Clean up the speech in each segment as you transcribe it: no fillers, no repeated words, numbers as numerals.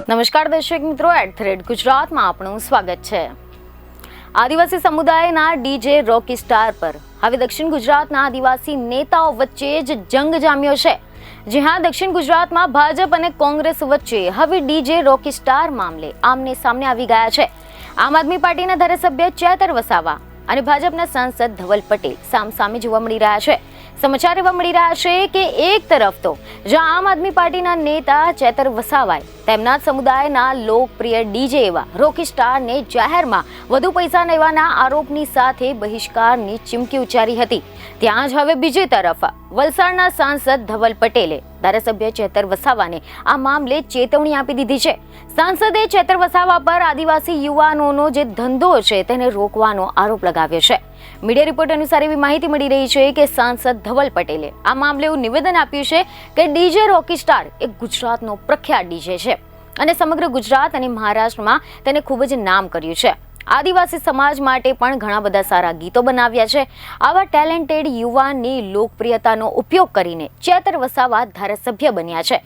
નમસ્કાર દર્શક મિત્રો, @ગુજરાતમાં આપનું સ્વાગત છે। આદિવાસી સમુદાયના ડીજે રોકી સ્ટાર પર હવે દક્ષિણ ગુજરાતના આદિવાસી નેતાઓ વચ્ચે જ જંગ જામ્યો છે। જી હા, દક્ષિણ ગુજરાતમાં ભાજપ અને કોંગ્રેસ વચ્ચે હવે ડીજે રોકી સ્ટાર મામલે આમને સામને આવી ગયા છે। આમ આદમી પાર્ટીના ધારાસભ્ય ચેતર વસાવા અને ભાજપના સાંસદ ધવલ પટેલ સામસામે જોવા મળી રહ્યા છે। સમાચાર એવા મળી રહ્યા છે કે એક તરફ તો જ્યાં આમ આદમી પાર્ટીના નેતા ચેતર વસાવાએ તેમના સમુદાયના લોકપ્રિય ડીજે એવા રોકી સ્ટારને જાહેરમાં વધુ પૈસા લેવાના આરોપની સાથે બહિષ્કારની ચીમકી ઉચ્ચારી હતી, ત્યાં જ હવે બીજી તરફ વલસાડના સાંસદ ધવલ પટેલે ધારાસભ્ય ચેતર વસાવાને આ મામલે ચેતવણી આપી દીધી છે। સાંસદે ચેતર વસાવા પર આદિવાસી યુવાનોનો જે ધંધો છે તેને રોકવાનો આરોપ લગાવ્યો છે। મીડિયા રિપોર્ટ અનુસાર એવી માહિતી મળી રહી છે કે સાંસદ ધવલ પટેલે આ મામલે એવું નિવેદન આપ્યું છે કે ડીજે રોકી સ્ટાર એ ગુજરાતનો પ્રખ્યાત ડીજે છે અને સમગ્ર ગુજરાત અને મહારાષ્ટ્રમાં તેને ખૂબ જ નામ કર્યું છે। આદિવાસી સમાજ માટે પણ ઘણા બધા સારા ગીતો બનાવ્યા છે। આવા ટેલેન્ટેડ યુવાનની લોકપ્રિયતાનો ઉપયોગ કરીને ચેતર વસાવા ધારાસભ્ય બન્યા છે।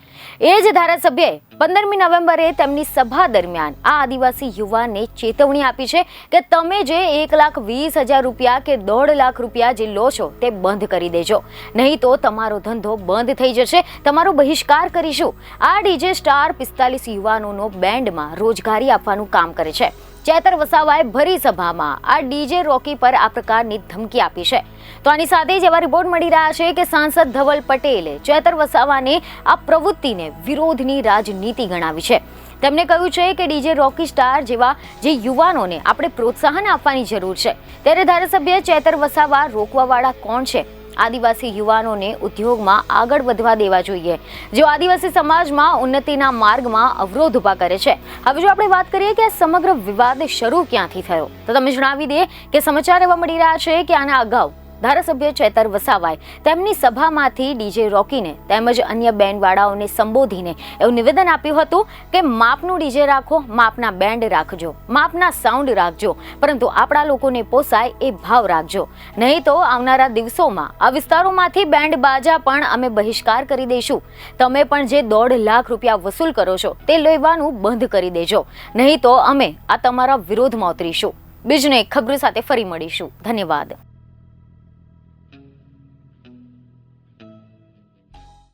એ જ ધારાસભ્યએ 15મી નવેમ્બરે તેમની સભા દરમિયાન આ આદિવાસી યુવાનને ચેતવણી આપી છે કે તમે જે 1,20,000 રૂપિયા કે 1.5 લાખ રૂપિયા જે લો છો તે બંધ કરી દેજો, નહીં તો તમારો ધંધો બંધ થઈ જશે, તમારો બહિષ્કાર કરીશું। આ ડીજે સ્ટાર 45 યુવાનોનો બેન્ડમાં રોજગારી આપવાનું કામ કરે છે। ચેતર વસાવાએ ભરી સભામાં આ ડીજે રોકી પર આ પ્રકારની ધમકી આપી છે। તો આની સાથે જ એવા રિપોર્ટ મળી રહ્યા છે કે સાંસદ ધવલ પટેલે ચેતર વસાવાને આ પ્રવૃત્તિને વિરોધની રાજનીતિ ગણાવી છે। તેમણે કહ્યું છે કે ડીજે રોકી સ્ટાર જેવા જે યુવાનોને આપણે પ્રોત્સાહન આપવાની જરૂર છે, ત્યારે ધારાસભ્ય ચેતર વસાવા રોકવાવાળા કોણ છે? આદિવાસી યુવાનોને ઉદ્યોગમાં આગળ વધવા દેવા જોઈએ, જેઓ આદિવાસી સમાજમાં ઉન્નતિના માર્ગમાં અવરોધ ઉભા કરે છે। હવે જો આપણે વાત કરીએ કે આ સમગ્ર વિવાદ શરૂ ક્યાંથી થયો, તો તમે જણાવી દઈએ કે સમાચાર એવા મળી રહ્યા છે કે આના અગાઉ ધારાસભ્ય ચેતર વસાવાએ તેમની સભામાંથી ડીજે રોકીને તેમજ અન્ય બેન્ડવાળાઓને સંબોધીને એવું નિવેદન આપ્યું હતું કે માપનું ડીજે રાખો, માપના બેન્ડ રાખજો, માપના સાઉન્ડ રાખજો, પરંતુ આપણા લોકોને પોસાય એ ભાવ રાખજો, નહીં તો આવનારા દિવસોમાં આ વિસ્તારોમાંથી બેન્ડ બાજા પણ અમે બહિષ્કાર કરી દઈશું। તમે પણ જે 1.5 લાખ રૂપિયા વસૂલ કરો છો તે લેવાનું બંધ કરી દેજો, નહીં તો અમે આ તમારા વિરોધમાં ઉતરીશું। બીજને ખબરો સાથે ફરી મળીશું। ધન્યવાદ।